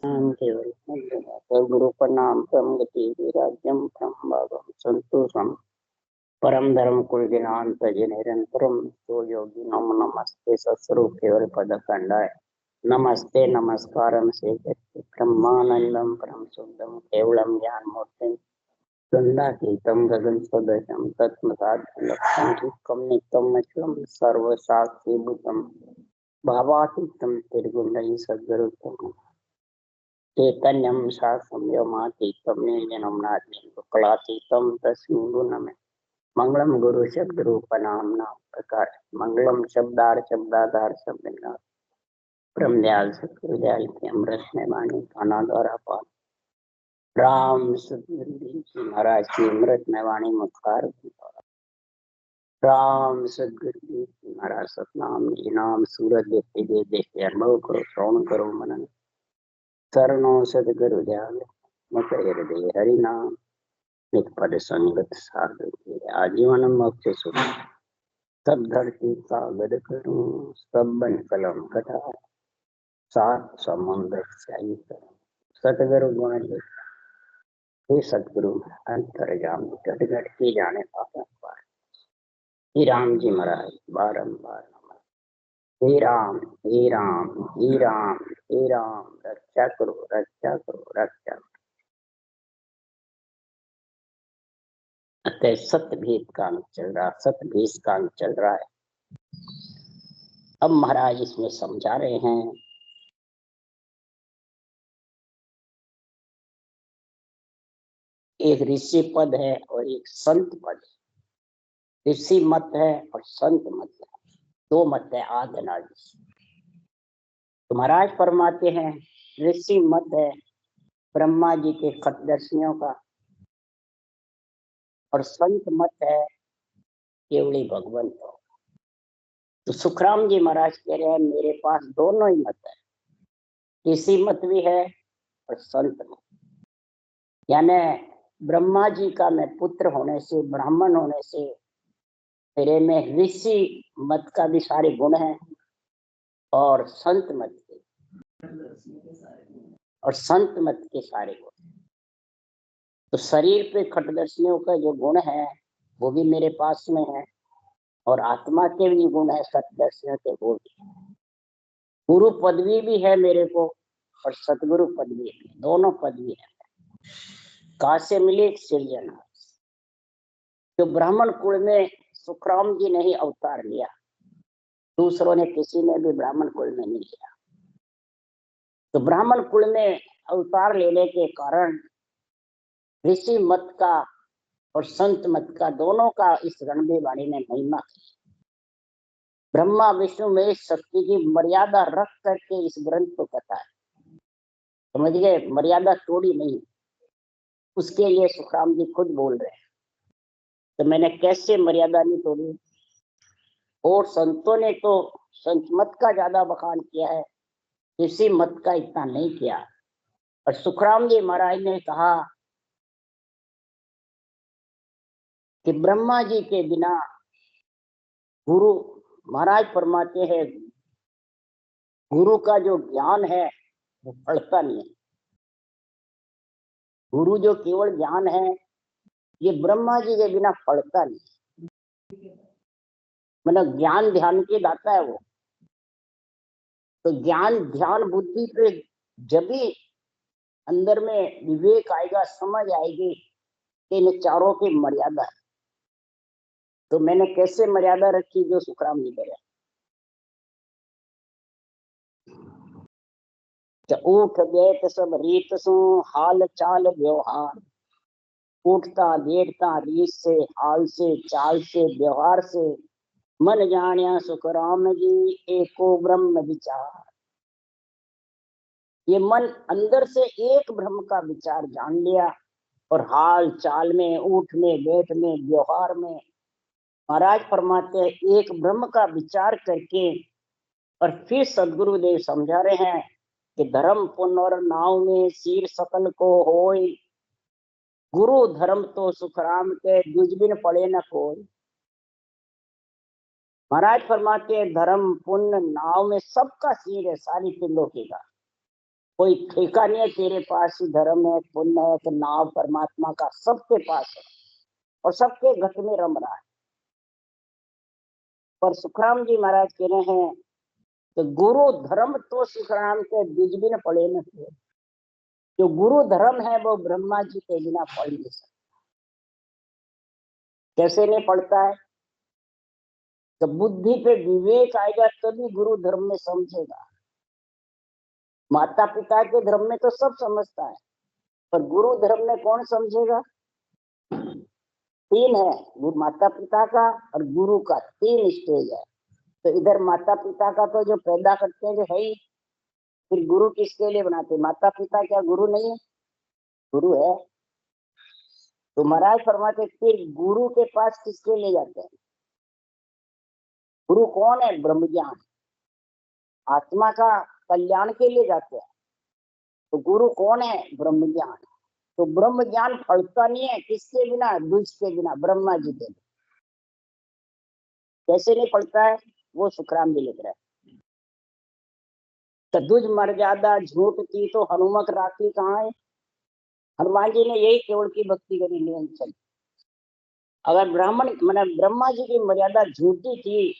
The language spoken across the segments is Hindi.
गुरु प्रणाम परम गति राज्यम परम भागम संतोषम परम धर्म कुल दिनांत निरंतरम तो योगी नम नमस्ते सत्स्वरूप केवल पद खंडाय नमस्ते नमस्कारम से ब्रह्मानंदम परम शुद्धम केवलम ज्ञान मूर्ति गंडातीतम गगन सदशम तत्मसाक्षम नित्यम मचलम सर्वसाक्षी भूतम भावातीतम त्रिगुण सद्गुरुतम चैतन्यम शास्त्रम व्योमातीतम निर्जनम नाज्ञं कलातीतम तस्मिन् गुणमे मंगलम गुरु शब्द रूप नाम नाम प्रकार मंगलम शब्दार शब्दाधार शब्द ब्रह्मदयाल सत्याल के अमृत में वाणी खाना द्वारा पान राम सतगुरु जी महाराज की अमृत में वाणी मुखार राम सतगुरु जी महाराज सतनाम जी नाम सूरत देखते दे देखते अनुभव करो श्रवण करो मनन शरणो सदगुरु दयाल मत हृदय हरि नाम नित पद संगत साधु आजीवन मोक्ष सुख सब धरती का गद करूं सब बन कलम कथा सात समुद्र स्याही करूं सतगुरु गुण हे सतगुरु अंतर जाम घट घट के जाने पाता पार ही राम जी महाराज बारंबार हे राम हे राम हे राम हे राम रक्षा करो रक्षा करो रक्षा करो। अतः सत्य भेद कांड चल रहा सत्य भेद कांड चल रहा है। अब महाराज इसमें समझा रहे हैं एक ऋषि पद है और एक संत पद है। ऋषि मत है और संत मत है, दो मत है आदि अनादि। तो महाराज फरमाते हैं ऋषि मत है ब्रह्मा जी के खटदर्शियों का और संत मत है केवली भगवंत हो। तो सुखराम जी महाराज कह रहे हैं मेरे पास दोनों ही मत है, ऋषि मत भी है और संत मत। यानी ब्रह्मा जी का मैं पुत्र होने से ब्राह्मण होने से मेरे में ऋषि मत का भी सारे गुण हैं और संत मत के सारे गुण। तो शरीर पे खटदर्शियों का जो गुण है वो भी मेरे पास में है और आत्मा के भी गुण है सतदर्शियों के वो भी। गुरु पदवी भी है मेरे को और सतगुरु पदवी है, दोनों पदवी है। कहाँ से मिले? सृजन। जो ब्राह्मण कुल में सुखराम जी ने ही अवतार लिया, दूसरों ने किसी ने भी ब्राह्मण कुल में नहीं लिया। तो ब्राह्मण कुल में अवतार लेने के कारण ऋषि मत का और संत मत का दोनों का इस रणदेव वाणी ने महिमा की। ब्रह्मा विष्णु में शक्ति की मर्यादा रख करके इस ग्रंथ को कथा है, समझ गए? मर्यादा तोड़ी नहीं, उसके लिए सुखराम जी खुद बोल रहे हैं। तो मैंने कैसे मर्यादा नहीं तोड़ी? और संतों ने तो संत मत का ज्यादा बखान किया है, ऋषि मत का इतना नहीं किया। और सुखराम जी महाराज ने कहा कि ब्रह्मा जी के बिना गुरु, महाराज फरमाते हैं गुरु का जो ज्ञान है वो फलता नहीं है। गुरु जो केवल ज्ञान है ये ब्रह्मा जी के बिना फलता नहीं। मतलब ज्ञान ध्यान के दाता है वो। तो ज्ञान ध्यान बुद्धि पे जब भी अंदर में विवेक आएगा, समझ आएगी कि इन चारों की मर्यादा है। तो मैंने कैसे मर्यादा रखी जो सुखराम जी करे। उठ बैठ सब रीत सु हाल चाल व्यवहार, उठता बैठता रीत से, हाल से, चाल से, व्यवहार से, मन जानिया सुखराम जी एको ब्रह्म विचार। ये मन अंदर से एक ब्रह्म का विचार जान लिया और हाल चाल में, उठ में, बैठ में, व्यवहार में महाराज फरमाते हैं एक ब्रह्म का विचार करके। और फिर सदगुरुदेव समझा रहे हैं कि धर्म पुण्य और नाव में सिर सकल को होय, गुरु धर्म तो सुखराम के दुजबिन पड़े न कोई। महाराज फरमाते हैं धर्म पुण्य नाव में सबका सिर है, सारी त्रिलोकी का। कोई ठेका नहीं है तेरे पास ही धर्म है पुण्य है तो नाव परमात्मा का सबके पास है और सबके घट में रम रहा है। पर सुखराम जी महाराज कह रहे हैं कि गुरु धर्म तो सुखराम के बीज भी न पड़े न थे। जो गुरु धर्म है वो ब्रह्मा जी के बिना पढ़ नहीं सकता। कैसे नहीं पढ़ता है? तो बुद्धि पे विवेक आएगा तभी गुरु धर्म में समझेगा। माता पिता के धर्म में तो सब समझता है पर गुरु धर्म में कौन समझेगा? तीन है, माता पिता का और गुरु का, तीन स्टेज है। तो इधर माता पिता का तो जो पैदा करते हैं जो है ही, फिर गुरु किसके लिए बनाते? माता पिता क्या गुरु नहीं है? गुरु है। तो महाराज फरमाते फिर गुरु के पास किसके लिए जाते हैं? गुरु कौन है? ब्रह्म ज्ञान, आत्मा का कल्याण के लिए जाते हैं। तो गुरु कौन है? ब्रह्म ज्ञान। तो ब्रह्म ज्ञान फलता नहीं है किसके बिना? द्विज के बिना, ब्रह्मा जी के बिना। कैसे नहीं फलता है? वो सुखराम जी लिख रहे हैं। तो दुज मर्यादा झूठ की तो हनुमत राखी कहाँ है? हनुमान जी ने यही केवल की भक्ति करी निरंतर। अगर ब्राह्मण मैंने ब्रह्मा जी की मर्यादा झूठी थी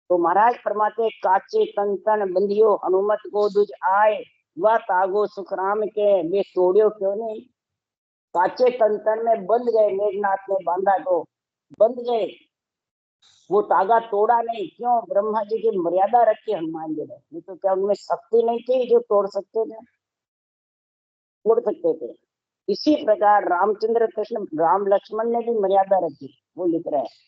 तो महाराज फरमाते काचे तन तन बंधियो हनुमत को दुज आए वह तागो सुखराम के वे तोड़ियो क्यों नहीं? काचे तन तन में बंध गए, मेघनाथ ने बांधा तो बंध गए, वो तागा तोड़ा नहीं। क्यों? ब्रह्मा जी की मर्यादा रखी हनुमान जी ने। नहीं तो क्या उनमें शक्ति नहीं थी जो तोड़ सकते थे? तोड़ सकते थे। इसी प्रकार रामचंद्र कृष्ण राम लक्ष्मण ने भी मर्यादा रखी। वो लिख रहे हैं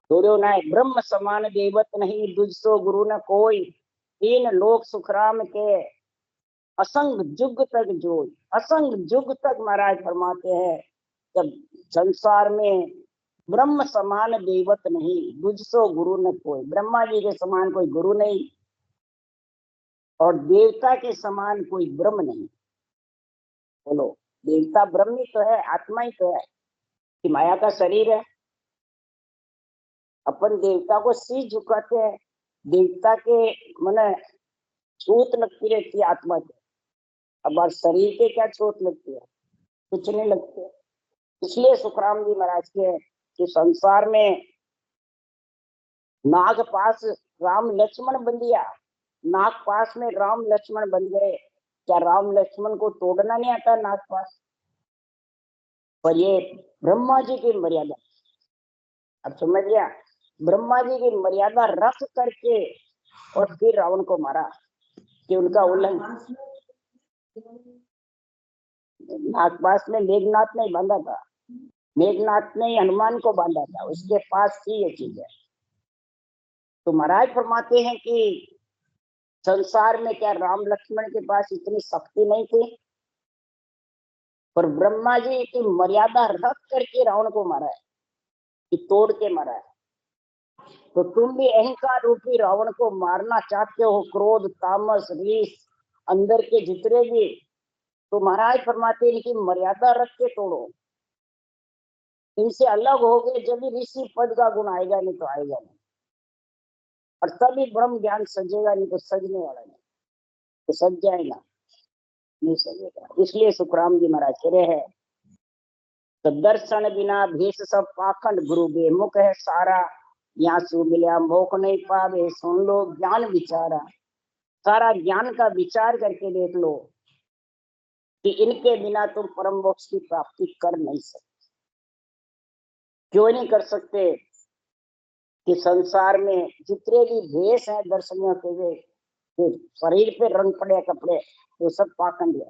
तोड़ो ना ब्रह्म समान देवत नहीं दुजसो गुरु न कोई तीन लोक सुखराम के असंग जुग तक जोई। असंग जुग तक महाराज फरमाते हैं जब संसार में ब्रह्म समान देवत नहीं दुजसो गुरु न कोई। ब्रह्मा जी के समान कोई गुरु नहीं और देवता के समान कोई ब्रह्म नहीं। बोलो, देवता ब्रह्म ही तो है, आत्मा ही तो है कि माया का शरीर है। अपन देवता को शीश झुकाते हैं, देवता के मन छूत लगती रहती है आत्मा के। अब शरीर के क्या छूत लगती है? कुछ नहीं लगती। इसलिए सुखराम जी महाराज के कि संसार में नाग पास राम लक्ष्मण बन दिया, नाग पास में राम लक्ष्मण बन गए। क्या राम लक्ष्मण को तोड़ना नहीं आता नाग पास? पर ये ब्रह्मा जी की मर्यादा, अब समझ गया? ब्रह्मा जी की मर्यादा रख करके और फिर रावण को मारा कि उनका उल्लंघन। नागपास में मेघनाथ ने बांधा था, मेघनाथ ने हनुमान को बांधा था, उसके पास थी ये चीज है। तो महाराज फरमाते हैं कि संसार में क्या राम लक्ष्मण के पास इतनी शक्ति नहीं थी? पर ब्रह्मा जी की मर्यादा रख करके रावण को मारा है कि तोड़ के मारा है। तो तुम भी अहंकार रूपी रावण को मारना चाहते हो, क्रोध तामस रीस अंदर के जितने भी, तो महाराज फरमाते हैं इनकी मर्यादा रख के तोड़ो। इनसे अलग हो गए जब भी ऋषि पद का गुण आएगा, नहीं तो आएगा नहीं। और तभी ब्रह्म ज्ञान सजेगा, नहीं तो सजने वाला नहीं। तो सज जाएगा नहीं सजेगा। इसलिए सुखराम जी महाराज कह रहे हैं तो दर्शन बिना भेष सब पाखंड गुरु बेमुख है सारा यहाँ सु मिल्या मोख नहीं पावे सुन लो ज्ञान विचारा। सारा ज्ञान का विचार करके देख लो कि इनके बिना तुम परम मोक्ष की प्राप्ति कर नहीं सकते। क्यों नहीं कर सकते? कि संसार में जितने भी भेष है दर्शनियों के वे तो शरीर पे रंग पड़े कपड़े तो सब पाखंड है।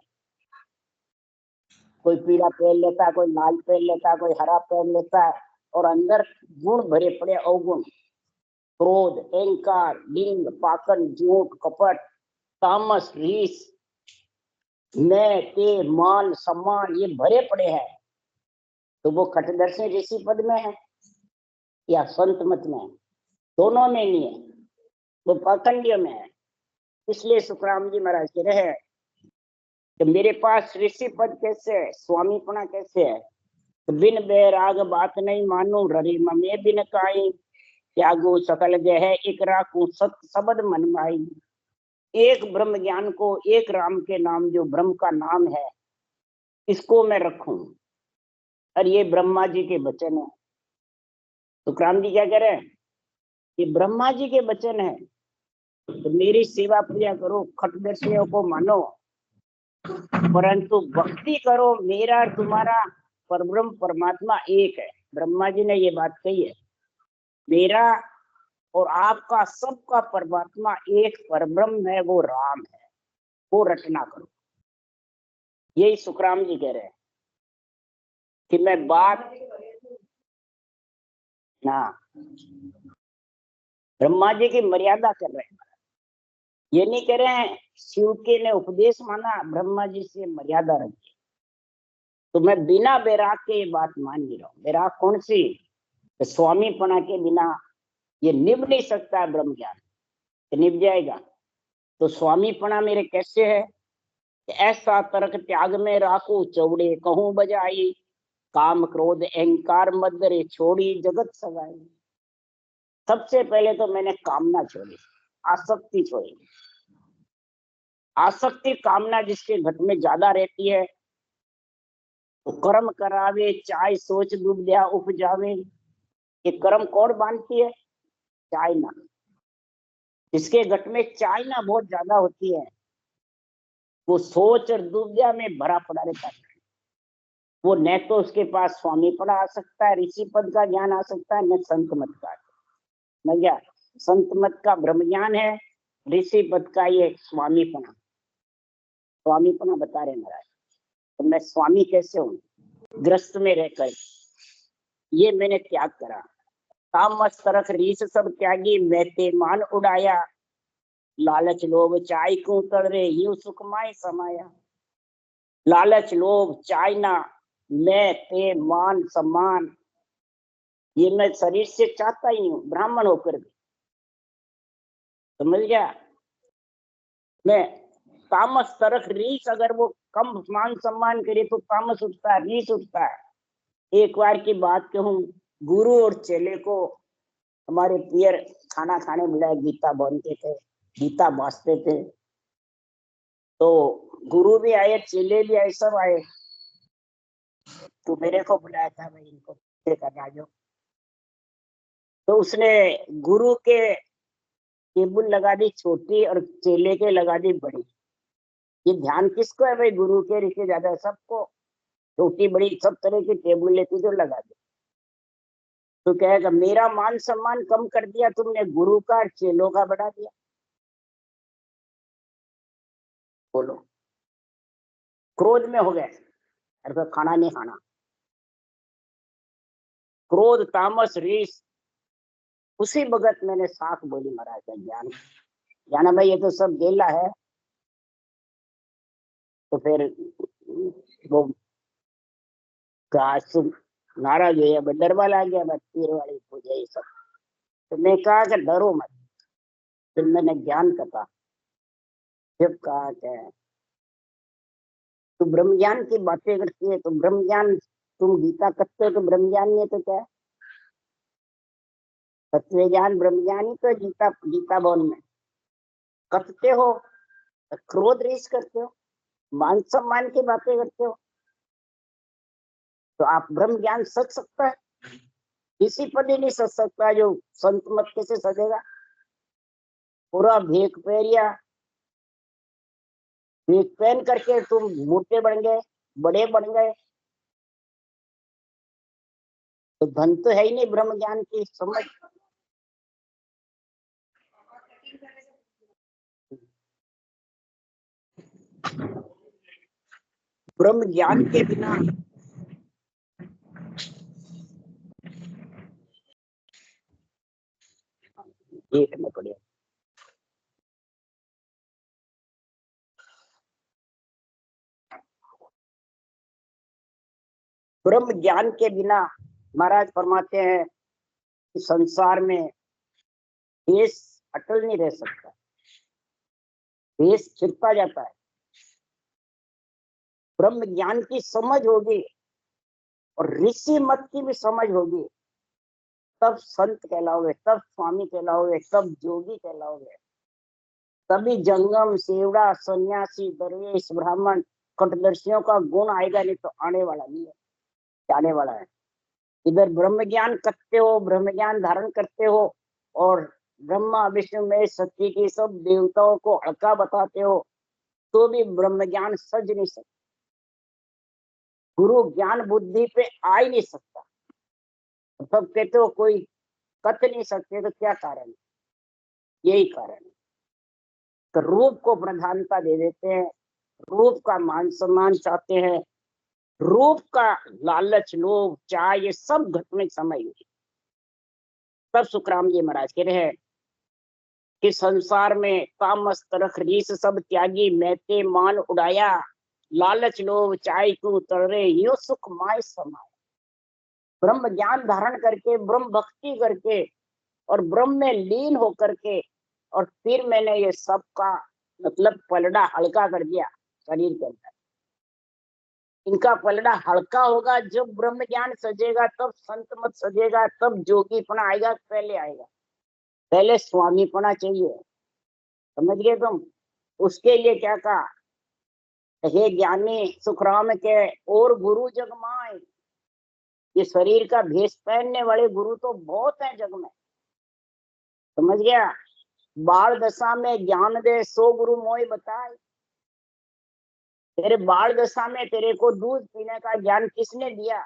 कोई पीला पहन लेता है, कोई लाल पहन लेता है, कोई हरा पहन लेता है और अंदर गुण भरे पड़े अवगुण, क्रोध अहंकार लिंग पाखंड झूठ कपट तामस रीस मैं ते मान सम्मान ये भरे पड़े हैं। तो वो खटदर्शी ऋषि पद में है या संत मत में है? दोनों में नहीं है, वो पाखंडियों में है। इसलिए सुखराम जी महाराज कह रहे हैं कि मेरे पास ऋषि पद कैसे है, स्वामीपना कैसे है? तो बिन बैराग बात नहीं मानू ररी में बिन काई त्यागो सकल गह एक राखू सत शब्द मन माई। एक ब्रह्म ज्ञान को, एक राम के नाम जो ब्रह्म का नाम है, इसको मैं रखूं। और ये ब्रह्मा जी के वचन है। तो राम जी क्या कह रहे हैं? ये ब्रह्मा जी के वचन है, तो मेरी सेवा पूजा करो, खटदर्शियों को मानो, परंतु भक्ति करो। मेरा और तुम्हारा परब्रह्म परमात्मा एक है। ब्रह्मा जी ने ये बात कही है, मेरा और आपका सबका परमात्मा एक परब्रह्म है, वो राम है, वो रचना करो। यही सुखराम जी कह रहे हैं कि मैं बात ना ब्रह्मा जी की मर्यादा कर रहे हैं। ये नहीं कह रहे हैं शिव के ने उपदेश माना, ब्रह्मा जी से मर्यादा रखी। तो मैं बिना बैराग के ये बात मान नहीं रहा हूं। बैराग कौन सी? तो स्वामीपना के बिना ये निभ नहीं सकता ब्रह्म ज्ञान, निभ जाएगा। तो स्वामीपना मेरे कैसे है? ऐसा तर्क त्याग में राखू चौड़े कहूं बजाई। काम क्रोध अहंकार मद रे छोड़ी जगत सगाई। सबसे पहले तो मैंने कामना छोड़ी, आसक्ति छोड़ी। आसक्ति कामना जिसके घट में ज्यादा रहती है, तो कर्म करावे चाय सोच दुविधा उपजावे। ये कर्म कौन बांधती है? चाइना। जिसके घट में चाइना बहुत ज्यादा होती है, वो सोच और दुविधा में भरा पड़ा रहता है। वो न तो उसके पास स्वामीपना आ सकता है, ऋषि पद का ज्ञान आ सकता है, न संत मत का। न क्या संत मत का ब्रह्म ज्ञान है, ऋषि पद का ये स्वामीपना। स्वामीपना बता रहे महाराज। तो मैं स्वामी कैसे हूँ? ग्रस्त में रहकर ये मैंने त्याग करा। तामस तरफ रीस सब त्यागी, मैते मान उड़ाया। लालच लोभ चाय को कर रे यूं सुखमाय समाया। लालच लोभ चाइना मैं ते मान सम्मान, ये मैं शरीर से चाहता ही हूँ, ब्राह्मण होकर भी। समझ गया? मैं तामस तरफ रीस, अगर वो कम मान सम्मान करे तो तामस उठता है, रीस उठता है। एक बार की बात कहूँ, गुरु और चेले को हमारे पियर खाना खाने मिला, गीता बोलते थे, गीता बांटते थे। तो गुरु भी आए, चेले भी आए, सब आए। तो मेरे को बुलाया था, मैं इनको करना जो। तो उसने गुरु के टेबल लगा दी छोटी और चेले के लगा दी बड़ी। ये ध्यान किसको है भाई? गुरु के ऋषि ज्यादा, सबको छोटी बड़ी सब तरह की टेबल लेती तो लगा दी। तो कहेगा मेरा मान सम्मान कम कर दिया तुमने, गुरु का और चेलों का बढ़ा दिया। बोलो, क्रोध में हो गए, अरे खाना नहीं खाना। क्रोध तामस रीस, उसी भगत मैंने साख बोली महाराज का ज्ञान। जाना भाई ये तो सब गेला है। तो फिर वो नाराज हो गया, डरवा ला गया, तीर वाली पूजा ये सब। तो मैं कहा कि डरो मत। फिर मैंने ज्ञान कथा जब कहा कि तू ब्रह्म ज्ञान की बातें करती है, तो ब्रह्म ज्ञान तुम गीता करते हो तो ब्रह्म ज्ञान नहीं है तो क्या? तत्व ज्ञान ब्रह्म ज्ञान ही तो गीता, गीता बोल में करते हो, क्रोध रीस करते हो, मान सम्मान की बातें करते हो, तो आप ब्रह्म ज्ञान सच सकता है? किसी पर ही नहीं सच सकता। जो संत मत कैसे सजेगा? पूरा भेक पैरिया, भेक पहन करके तुम मोटे बन गए, बड़े बन गए, तो धन तो है ही नहीं ब्रह्म ज्ञान की समझ। ब्रह्म ज्ञान के बिना देखना पड़ेगा। ब्रह्म ज्ञान के बिना महाराज फरमाते हैं कि संसार में देश अटल नहीं रह सकता, देश छिड़ता जाता है। ब्रह्म ज्ञान की समझ होगी और ऋषि मत की भी समझ होगी, तब संत कहलाओगे, तब स्वामी कहलाओगे, तब जोगी कहलाओगे। तभी जंगम, सेवड़ा, सन्यासी, दरवेश, ब्राह्मण, कटदर्शियों का गुण आएगा, नहीं तो आने वाला नहीं है, जाने वाला है। इधर ब्रह्म ज्ञान करते हो, ब्रह्म ज्ञान धारण करते हो, और ब्रह्मा विष्णु में सत्य की सब देवताओं को हल्का बताते हो, तो भी ब्रह्म ज्ञान सज नहीं सकता। गुरु ज्ञान बुद्धि पे आ ही नहीं सकता। तब कहते हो कोई कत नहीं सकते, तो क्या कारण है? यही कारण है। तो रूप को प्रधानता दे देते हैं, रूप का मान सम्मान चाहते हैं, रूप का लालच, लोभ, चाह, ये सब घटने समय हुई। तब सुखराम जी महाराज कह रहे हैं कि संसार में काम मस्तरख रीस सब त्यागी, मैते मान उड़ाया, लालच लोभ चाय को तरे, यो सुख माय समाय। ब्रह्म ज्ञान धारण करके, ब्रह्म भक्ति करके, और ब्रह्म में लीन होकर के, और फिर मैंने ये सब का मतलब पलड़ा हल्का कर दिया शरीर के अंदर। इनका पलड़ा हल्का होगा जब ब्रह्म ज्ञान सजेगा, तब संत मत सजेगा, तब जोगीपना आएगा। पहले आएगा, पहले स्वामीपना चाहिए, समझ गए तुम? उसके लिए क्या कहा, हे ज्ञानी सुखराम के और गुरु जग माए। ये शरीर का भेष पहनने वाले गुरु तो बहुत है जग में, समझ गया? बाल दशा में ज्ञान दे, सो गुरु मोय बताए। तेरे बाल दशा में तेरे को दूध पीने का ज्ञान किसने दिया?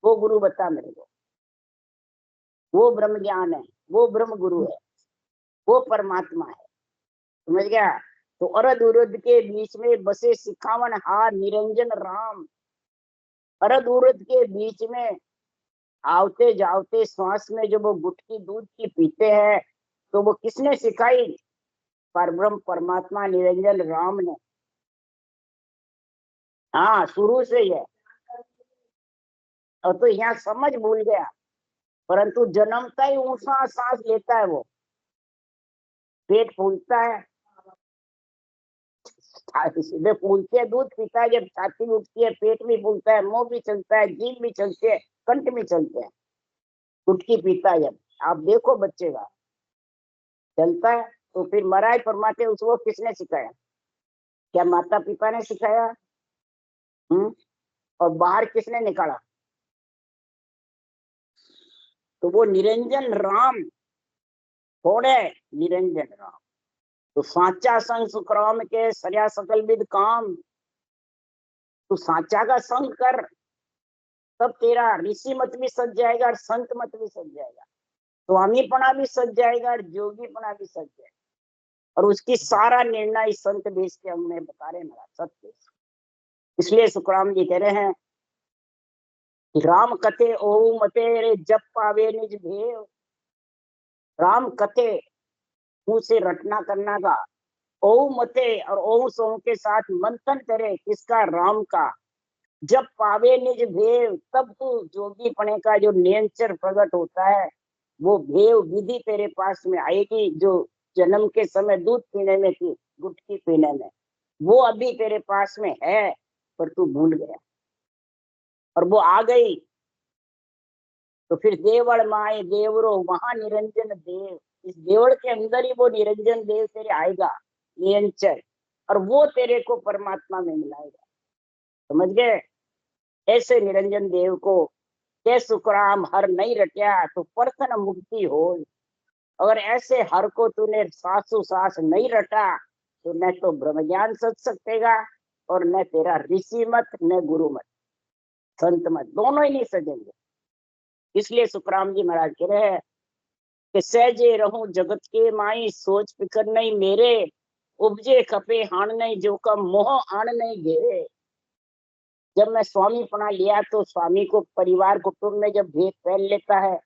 वो गुरु बता मेरे को। वो ब्रह्म ज्ञान है, वो ब्रह्म गुरु है, वो परमात्मा है, समझ गया? तो अरद उरद के बीच में बसे सिखावन हार निरंजन राम। अरद उरद के बीच में आवते जावते श्वास में जब वो गुटकी दूध की पीते हैं, तो वो किसने सिखाई? परब्रह्म परमात्मा निरंजन राम ने। हाँ, शुरू से ही है। और तो यहाँ समझ भूल गया, परंतु जन्मता ही ऊंचा सांस लेता है वो। पेट फूलता है, सीधे फूलते है, दूध पीता है, जब छाती उठती है पेट भी फूलता है, मुंह भी चलता है, जीभ भी चलती है, कंठ भी चलते हैं। गुटकी पीता है जब, आप देखो बच्चे का चलता है, तो फिर मराई फरमाते उसको किसने सिखाया? क्या माता पिता ने सिखाया? और बाहर किसने निकाला? तो वो निरंजन राम थोड़े, निरंजन राम। तो साचा संग सुखराम के सरिया सकल विद काम। तू साचा का संग कर, तब तेरा ऋषि मत भी सज जाएगा, और संत मत भी सज जाएगा, स्वामीपना भी सज जाएगा, और जोगीपना भी सज जाएगा। और उसकी सारा निर्णय इस संत देश के हमने बता रहे हैं, सत्य। इसलिए सुखराम जी कह रहे हैं, राम कथे ओहु मते रे जप पावे निज भेव। राम कथे मुंह से रटना करना का, ओहु मते और ओहु सोहु के साथ मंथन करे, किसका? राम का। जब पावे निज भेव, तब तू जोगीपने का जो नेचर प्रकट होता है, वो भेव विधि तेरे पास में आएगी, जो जन्म के समय दूध पीने में थी, गुटकी पीने में, वो अभी तेरे पास में है, पर तू भूल गया, और वो आ गई। तो फिर देवड़ माए देवरो वहां निरंजन देव, इस देवड़ के अंदर ही वो निरंजन देव तेरे आएगा, निरंजन, और वो तेरे को परमात्मा में मिलाएगा, समझ गए? ऐसे निरंजन देव को के सुखराम हर नहीं रटिया, तो परतन मुक्ति हो। अगर ऐसे हर को तूने सासु सास नहीं रटा, तो न तो ब्रह्म ज्ञान सच सकेगा, और न तेरा ऋषि मत, न गुरु मत, संत मत, दोनों ही नहीं सजेंगे। इसलिए सुखराम जी महाराज कह रहे हैं कि सहजे रहूं जगत के माई, सोच फिकर नहीं मेरे, उपजे खपे हाण नहीं, जो का मोह आन नहीं घेरे। जब मैं स्वामी पना लिया, तो स्वामी को परिवार कुटुंब में जब भेद पहन लेता है,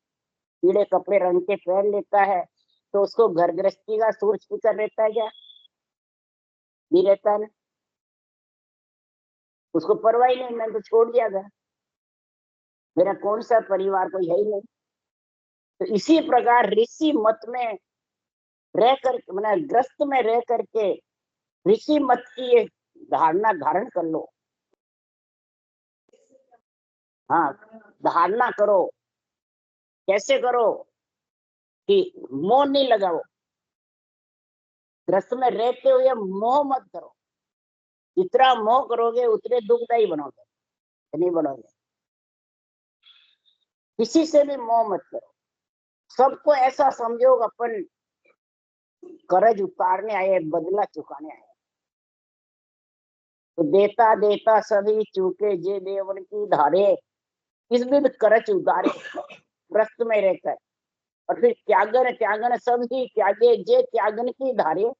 पीले कपड़े रंग के पहन लेता है, तो उसको घर गृहस्थी का सोच फिकर रहता है क्या? नहीं रहता है ना, उसको परवाही नहीं, मैंने तो छोड़ दिया घर, मेरा कौन सा परिवार, कोई है ही नहीं। तो इसी प्रकार ऋषि मत में रह कर, मैंने ग्रस्त में रह करके ऋषि मत की ये धारणा धारण कर लो। हाँ, धारणा करो कैसे करो कि मोह नहीं लगाओ, ग्रस्त में रहते हुए मोह मत करो। जितना मोह करोगे उतने दुखदायी बनोगे, नहीं बनोगे। किसी से भी मोह मत करो, सबको ऐसा समझो अपन कर्ज उतारने आए, बदला चुकाने आए। तो देता देता सभी चूके जे देवन की धारे, इस दिन कर्ज उतारे ग्रस्त में रहकर। और फिर त्यागन त्यागन सभी त्यागे जे त्यागन की धारे।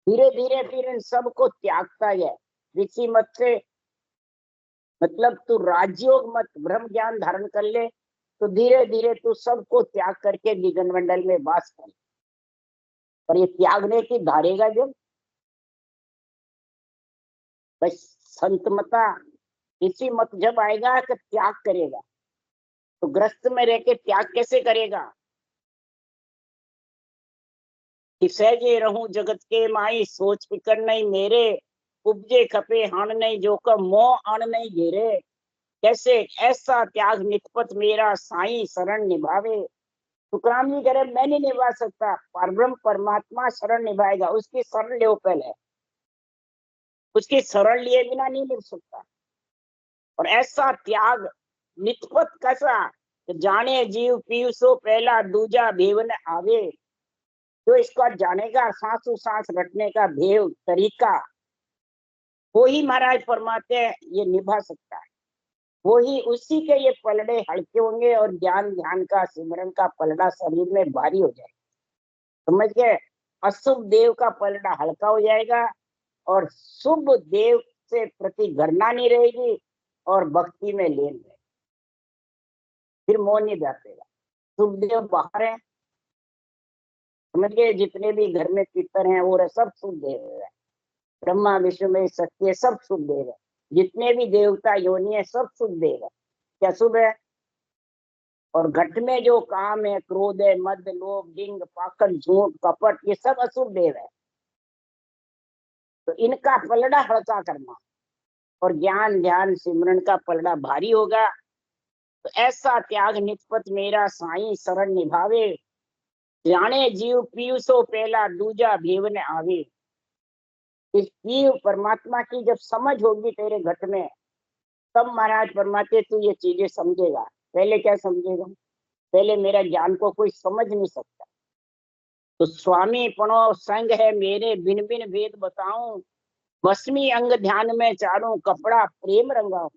धीरे धीरे फिर इन सबको त्यागता है। ऋषि मत से मतलब तू राजयोग मत ब्रह्म ज्ञान धारण कर ले, तो धीरे धीरे तू सबको त्याग करके निगन मंडल में वास कर। और ये त्यागने की धारेगा जब बस संतमता इसी मत जब आएगा कि त्याग करेगा। तो ग्रस्त में रह के त्याग कैसे करेगा कि सहजे रहूं जगत के माई, सोच फिकर नहीं मेरे, उपजे खपे हान नहीं जो का मोह आन नहीं घेरे। कैसे ऐसा त्याग निष्पत मेरा साईं शरण निभावे। तुकाराम जी कह रहे मैं नहीं निभा सकता, परब्रह्म परमात्मा शरण निभाएगा। उसकी शरण ले पहले, उसकी शरण लिए बिना नहीं निभ सकता। और ऐसा त्याग निष्पत कैसा, जाने जीव पीव सो पहला दूजा भेवन आवे। जो इसका जानेगा सांसों सांस रटने का भेव तरीका, वो ही महाराज फरमाते हैं ये निभा सकता है। वो ही उसी के ये पलड़े हल्के होंगे और ज्ञान ध्यान का सिमरन का पलड़ा शरीर में भारी हो जाएगा। समझ गए? अशुभ देव का पलड़ा हल्का हो जाएगा और शुभ देव से प्रति घृणा नहीं रहेगी और भक्ति में लीन रहेगी। फिर मोह नहीं व्यापेगा। शुभ देव बाहर है, समझ गए? जितने भी घर में पितर हैं वो सब शुभ देव है। ब्रह्मा विष्णु में सत्य सब शुभ देव है। जितने भी देवता योनि है सब शुभ देव है। क्या शुभ है? और घट में जो काम है, क्रोध है, मद लोभ डिंग पाखंड झूठ कपट, ये सब अशुभ देव है। तो इनका पलड़ा हल्का करना और ज्ञान ध्यान सिमरन का पलड़ा भारी होगा। तो ऐसा त्याग निष्पत मेरा साईं शरण निभावे। जाने जीव पीव सो पहला दूजा भेवन आवे। इस जीव परमात्मा की जब समझ होगी तेरे घट में, तब महाराज परमात्मा तू ये चीजें समझेगा। पहले क्या समझेगा? पहले मेरा ज्ञान को कोई समझ नहीं सकता। तो स्वामी पणो संग है मेरे, बिन बिन वेद बताऊं। भस्मी अंग ध्यान में चारों कपड़ा प्रेम रंगाऊं।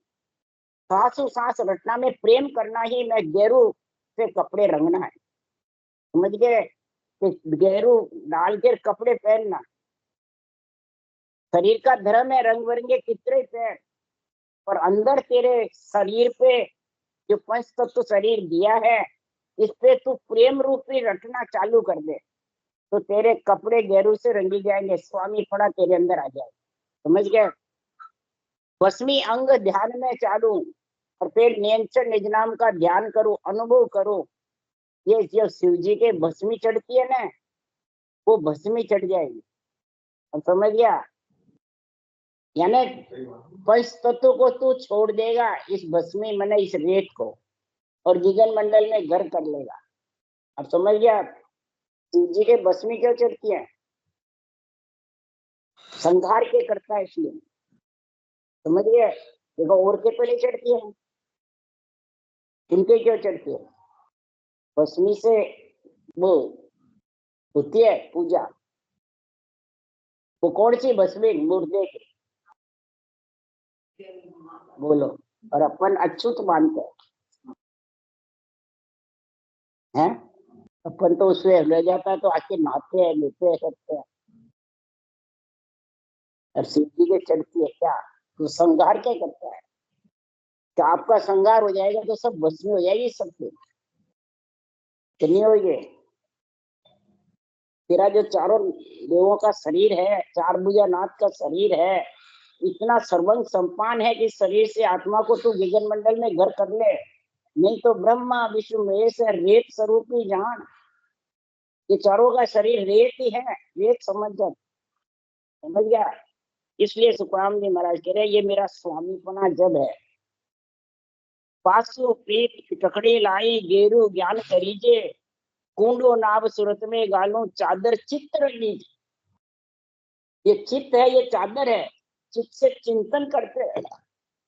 सांसों सांस रटना में प्रेम करना ही मैं गेरू से कपड़े रंगना है। समझ गए? गेरू डाल के कपड़े पहनना। शरीर का धर्म है रंग बिरंगे कितने पैर, और अंदर तेरे शरीर पे जो पंच तत्व शरीर दिया है, इस पे तू प्रेम रूपी रटना चालू कर दे, तो तेरे कपड़े गेरू से रंगी जाएंगे। स्वामी पड़ा तेरे अंदर आ जाए। समझ गए? भस्मी अंग ध्यान में चालू, और फिर नियंत्रण निज नाम का ध्यान करो, अनुभव करो। ये जब शिव जी के भस्मी चढ़ती है ना, वो भस्मी चढ़ जाएगी। अब समझ गया? यानी पंच तत्व को तू छोड़ देगा इस भस्मी मैंने इस रेत को, और जिगन मंडल में घर कर लेगा। अब समझ गया? शिव जी के भस्मी क्यों चढ़ती है? संघार के करता है इसलिए। समझ गए? देखो और के तो नहीं चढ़ती है, इनके क्यों चढ़ती है? भस्मी से वो होती है पूजा। वो कौन सी भस्मी? मुर्दे की। बोलो। और अपन अछूत मानते हैं, अपन तो उसमें रह जाता है तो आके नहाते हैं, लेते हैं, करते हैं। और शिव जी के चढ़ती है क्या? तो श्रृंगार क्या करता है? तो आपका श्रृंगार हो जाएगा तो सब भस्मी हो जाएगी सबके, नहीं होगी। तेरा जो चारों देवों का शरीर है, चार भुजा नाथ का शरीर है, इतना सर्वंग संपान है कि शरीर से आत्मा को तू विजन मंडल में घर कर ले। नहीं तो ब्रह्मा विष्णु महेश रेत स्वरूप ही जान। ये चारों का शरीर रेत ही है, रेत समझ जा। समझ गया? इसलिए सुखराम जी महाराज कह रहे ये मेरा स्वामीपना जब है। पासो प्रीत टकड़े लाई गेरू ज्ञान करीजे, कुंडो नाभ सूरत में गालो चादर चित्र लीजिए। ये चित्त है, ये चादर है। चित्त से चिंतन करते हैं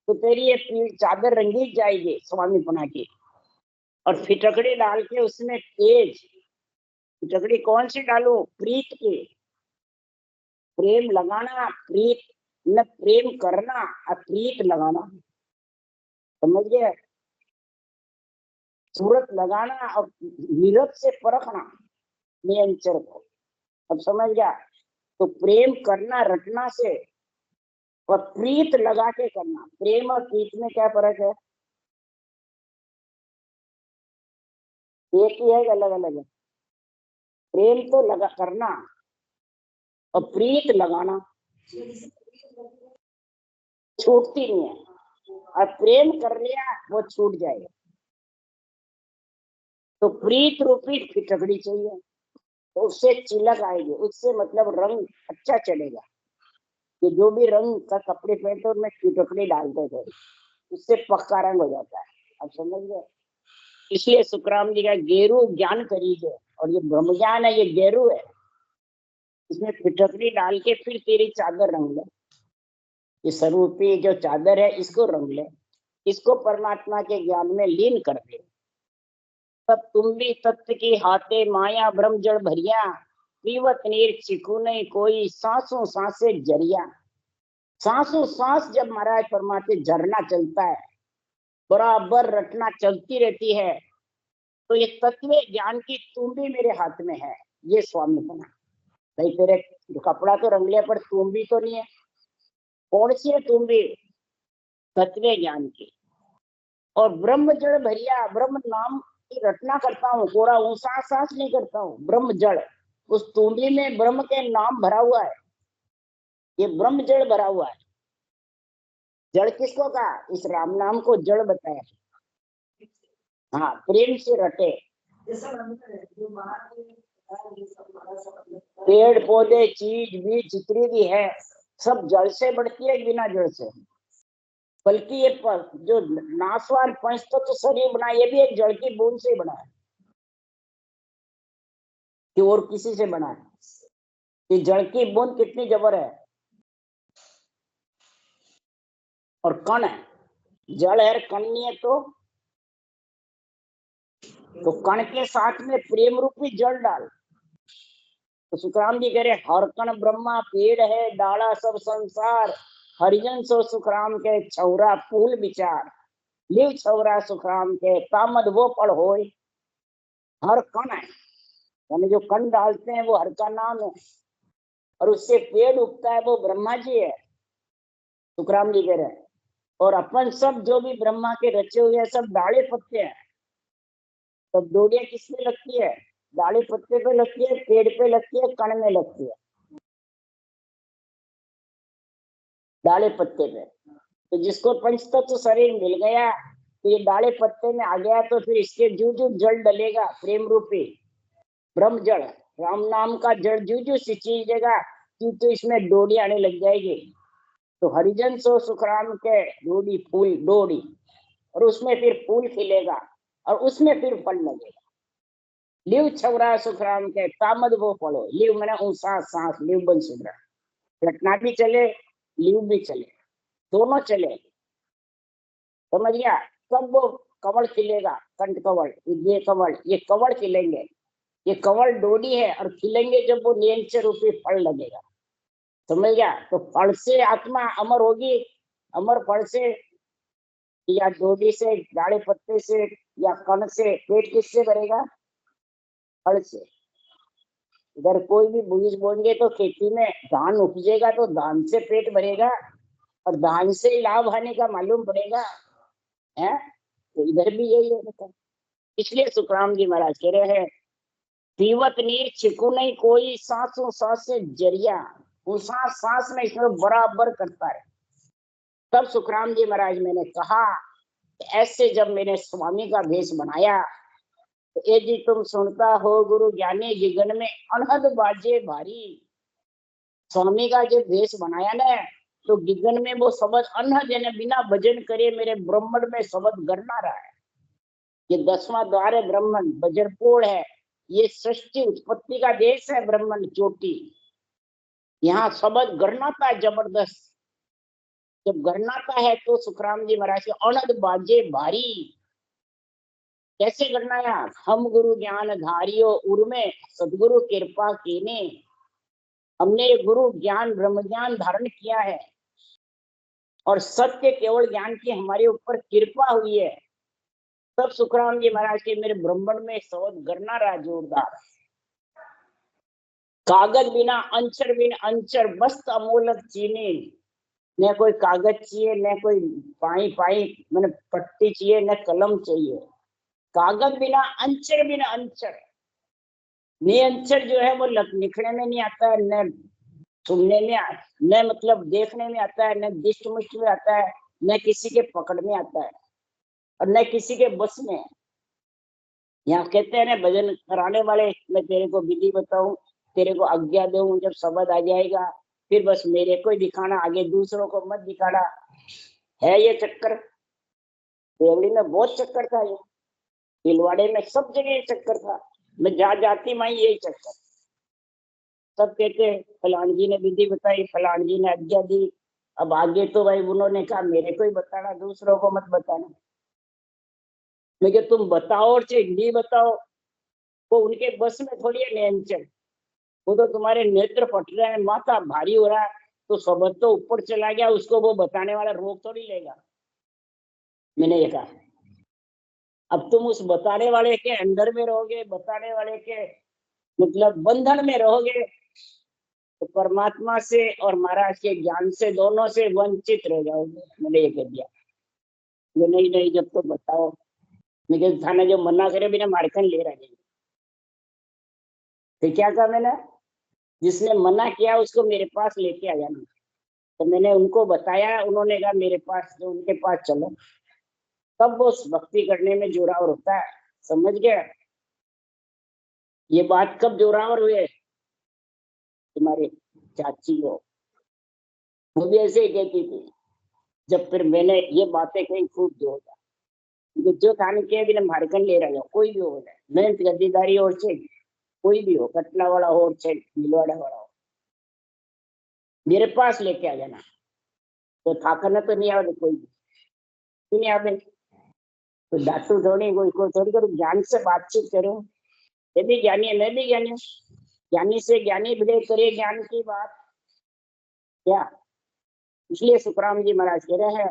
तो तेरी ये चादर रंगी जाएगी स्वामी पना की। और फिटकड़ी डाल के उसमें तेज, फिटकड़ी कौन सी डालो? प्रीत की, प्रेम लगाना, प्रीत न प्रेम करना, प्रीत लगाना, समझ गए? सूरत लगाना और नीरज से परखना नियंचर को, अब समझ गया? तो प्रेम करना रटना से, और प्रीत लगा के करना। प्रेम और प्रीत में क्या फर्क है? एक ही है, अलग अलग है? प्रेम तो लगा करना और प्रीत लगाना छूटती नहीं है, और प्रेम कर लिया वो छूट जाएगा। तो प्रीत रूपी फिटकड़ी चाहिए, तो उससे चिलक आएगी, उससे मतलब रंग अच्छा चलेगा। कि जो भी रंग का कपड़े पहनते उनमें फिटकड़ी डालते थे, उससे पक्का रंग हो जाता है। अब समझ गए? इसलिए सुखराम जी का गेरू ज्ञान करीजे, और ये ब्रह्म ज्ञान है, ये गेरू है, इसमें फिटकड़ी डाल के फिर तेरी चादर रंग ले। ये स्वरूपी जो चादर है इसको रंग ले, इसको परमात्मा के ज्ञान में लीन कर दे। तब तुम भी तत्व की हाथे माया ब्रह्म जड़ भरिया, पीवत नीर चिकू नहीं कोई सांसों सांसे जरिया। सांसों सांस जब महाराज परमात्मा झरना चलता है, बराबर रटना चलती रहती है, तो ये तत्व ज्ञान की तुम भी मेरे हाथ में है। ये स्वामी बना भाई, तेरे कपड़ा तो रंग लिया पर तुम भी तो नहीं है। कौन सी है तुम भी? तत्व ज्ञान की। और ब्रह्म जड़ भरिया, ब्रह्म नाम की रचना करता हूँ, पूरा सांस सांस नहीं करता हूँ। ब्रह्म जड़, उस तुम्बी में ब्रह्म के नाम भरा हुआ है, ये ब्रह्म जड़ भरा हुआ है। जड़ किसको कहा? इस राम नाम को जड़ बताया। हाँ, प्रेम से रटे। पेड़ पौधे चीज भी जितनी भी है सब जड़ से बढ़ती है, बिना जड़ से। बल्कि ये जो नासवार पंच तत्व शरीर बना, ये भी एक जड़ की बूंद से बना है, कि और किसी से बना है? कि जड़ की बूंद कितनी जबर है। और कण है, जड़ है, कण नहीं है, तो कण के साथ में प्रेम रूपी जड़ डाल। तो सुखराम जी कह रहे हर कण ब्रह्मा पेड़ है डाला सब संसार, हरिजन सो सुखराम के छौरा फूल विचार। लिव छौरा सुखराम के तामद वो पढ़ होय। हर कण है, यानी जो कण डालते हैं वो हर का नाम है, और उससे पेड़ उगता है वो ब्रह्मा जी है, सुखराम जी कह रहे हैं। और अपन सब जो भी ब्रह्मा के रचे हुए हैं सब डाले पत्ते हैं। तो डोडिया किसमें लगती है? डाले पत्ते पे लगती है, पेड़ पे लगती है, कण में लगती है, डाले पत्ते पे। तो जिसको पंच तत्व शरीर मिल गया, तो ये डाले पत्ते में आ गया, तो फिर इसके जू जू जड़ डलेगा प्रेम रूपी ब्रह्म जड़। राम नाम का जड़ जू जू सिंचेगा, तो इसमें डोडी आने लग जाएगी। तो हरिजन सो सुखराम के डोडी फूल डोडी, और उसमें फिर फूल खिलेगा, और उसमें फिर फल लगेगा। लिव छवरा सुखराम के तामद वो पढ़ो। लिव मैंने ऊंसा सांस, लिव बन सुधरा, रटना भी चले, लिव भी चले, दोनों चले, समझ गया? तब वो कवल खिलेगा, कंठ कवल, ये कवल खिलेंगे। ये कवल डोडी है, और खिलेंगे जब वो नियंत्र रूपी फल लगेगा, समझ गया? तो फल से आत्मा अमर होगी, अमर फल से, या डोडी से, डाले पत्ते से, या कण से। पेट किससे भरेगा? फल से। इधर कोई भी बीज बोएंगे तो खेती में धान उपजेगा, तो धान से पेट भरेगा, और धान से लाभ हानि का मालूम पड़ेगा, है? तो इधर भी यही है। इसलिए सुखराम जी महाराज कह रहे हैं पीवत नीर छिकू नहीं कोई सांसों सांस से जरिया। वो सांस सांस में इसमें बराबर करता है। तब सुखराम जी महाराज मैंने कहा, ऐसे जब मैंने स्वामी का भेष बनाया, तो ए जी तुम सुनता हो गुरु ज्ञानी जिगन में अनहद बाजे भारी। स्वामी का जो भेष बनाया ना, तो गिगन में वो शब्द अन्न जेने बिना भजन करे मेरे ब्रह्मण में शब्द गढ़ना रहा है। ये 10वां द्वार है ब्रह्मण, बजरपोड़ है, ये सृष्टि उत्पत्ति का देश है ब्रह्मण चोटी। यहाँ शब्द गढ़नाता है जबरदस्त। जब गढ़नाता है तो सुखराम जी महाराज के अनद बाजे भारी। कैसे गढ़नाया? हम गुरु ज्ञान धारियो उर्मे सदगुरु कृपा कीने। हमने गुरु ज्ञान ब्रह्म ज्ञान धारण किया है और सत्य केवल ज्ञान की हमारे ऊपर कृपा हुई है। तब सुखराम जी महाराज के मेरे ब्रह्मण में शब्द गढ़ना रहा जोरदार। कागज बिना अंचर बिन अंचर बस्त अमोलक चीनी। न कोई कागज चाहिए, न कोई पाई पाई मैंने पट्टी चाहिए, न कलम चाहिए। कागज बिना अंचर। निअंचर जो है वो लिखने में नहीं आता है, न सुनने में, न मतलब देखने में आता है, न दिष्ट मुष्ट में आता है, न किसी के पकड़ में आता है और न किसी के बस में। यहाँ कहते हैं ना भजन कराने वाले, मैं तेरे को विधि बताऊं, तेरे को आज्ञा दूं, जब शब्द आ जाएगा फिर बस मेरे को ही दिखाना, आगे दूसरों को मत दिखाना। है ये चक्कर। देवड़ी में बहुत चक्कर था, ये तिलवाड़े में सब जगह ये चक्कर था। मैं जहाँ जाती मैं यही चक्कर। सब कहते फलान जी ने विधि बताई, फलान जी ने आज्ञा दी। अब आगे तो भाई उन्होंने कहा मेरे को ही बताना, दूसरों को मत बताना। मैं क्या तुम बताओ और चाहे नहीं बताओ, वो उनके बस में थोड़ी है नियंत्रण। वो तो तुम्हारे नेत्र फट रहे हैं, माथा भारी हो रहा है, तो शब्द तो ऊपर चला गया, उसको वो बताने वाला रोक तो नहीं लेगा। मैंने ये कहा अब तुम उस बताने वाले के अंदर में रहोगे, बताने वाले के मतलब बंधन में रहोगे, तो परमात्मा से और महाराज के ज्ञान से दोनों से वंचित रह जाओगे। मैंने ये कह दिया। नहीं नहीं, जब तो बताओ। मैं थाने जो मना करे बिना मारखंड ले रहा है। तो क्या कहा मैंने? जिसने मना किया उसको मेरे पास लेके आ जाना। तो मैंने उनको बताया, उन्होंने कहा मेरे पास, जो उनके पास चलो। तब वो भक्ति करने में जोरावर होता है। समझ गया? ये बात कब जोरावर हुए? तुम्हारे चाची हो, वो भी ऐसे ही कहती थी। जब फिर मैंने ये बातें कही खूब जोर, जो थाने के बिना मारकन ले रहा हो, कोई भी हो जाए, मेहनत गद्दीदारी और से कोई भी हो, कटला वाला हो और से भिलवाड़ा वाला हो, मेरे पास लेके आ जाना। तो थाकना तो नहीं आवे कोई भी, क्यों नहीं आवे? तो डाटू थोड़ी, कोई थोड़ी करूँ, ज्ञान से बातचीत करूं। ये भी ज्ञानी है, मैं भी ज्ञानी हूँ। ज्ञानी से ज्ञानी भिड़े करे ज्ञान की बात क्या। इसलिए सुखराम जी महाराज कह रहे हैं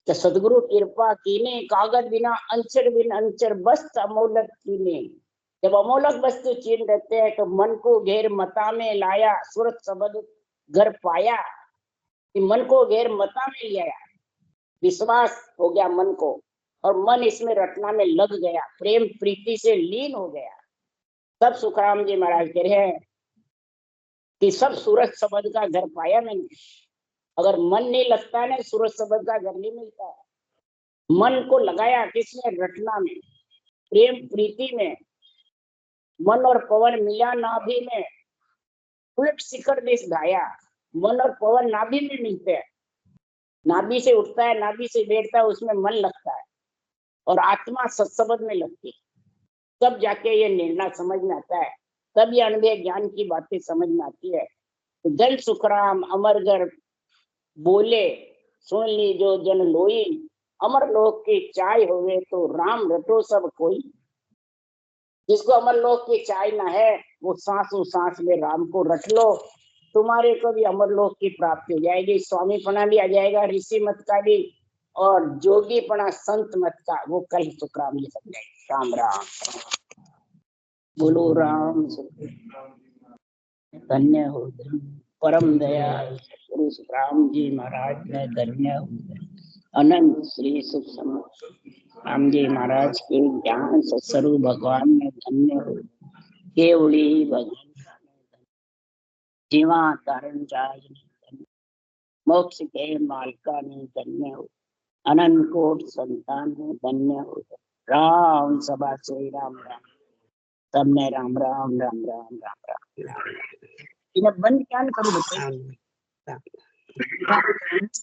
कि सदगुरु कृपा कीने, कागज बिना अंचर बस्त अमोलक कीने। जब अमोलक वस्तु चीन रहते हैं तो मन को घेर मता में लाया, सूरत शब्द घर पाया। कि मन को घेर मता में लिया, विश्वास हो गया मन को, और मन इसमें रटना में लग गया, प्रेम प्रीति से लीन हो गया। तब सुखराम जी महाराज कह रहे हैं कि सब सूरत शब्द का घर पाया मैंने। अगर मन नहीं लगता है ना, सूरत शब्द का घर नहीं मिलता है। मन को लगाया किसमें? रटना में, प्रेम प्रीति में। मन और पवन मिला नाभि में, उलट शिखर देश धाया। मन और पवन नाभि में मिलते हैं, नाभि से उठता है, नाभि से बैठता है, उसमें मन लगता है और आत्मा सत्सबद में लगती है। तब जाके ये निर्णय समझ में आता है, तब ये अनुभव ज्ञान की बातें समझ में आती है। तो जल सुखराम अमरगर बोले, सुन ली जो जन लोई। अमर लोक की चाय होवे तो राम रटो सब कोई। जिसको अमर लोक की चाय ना है, वो सांसों सांस में राम को रट लो, तुम्हारे को भी अमर लोक की प्राप्ति हो जाएगी। स्वामीपना भी आ जाएगा, ऋषि मत का भी, और जोगीपना संत मत का, वो कल सुखराम जी समझाएंगे। राम राम बोलो राम। धन्य हो परम दयाल गुरु सुखराम जी महाराज ने, धन्य हो अनंत श्री सुख राम जी महाराज के ज्ञान सत्स्वरूप भगवान ने धन्य हो। केवड़ी भगवान जीवा तारण राज मोक्ष के मालका ने धन्य हो। अनंत कोट संतान ने धन्य हो। राम सभा से राम राम, सबने राम राम राम राम राम राम। इन्हें बंद क्या करूँ? Dr. Jones.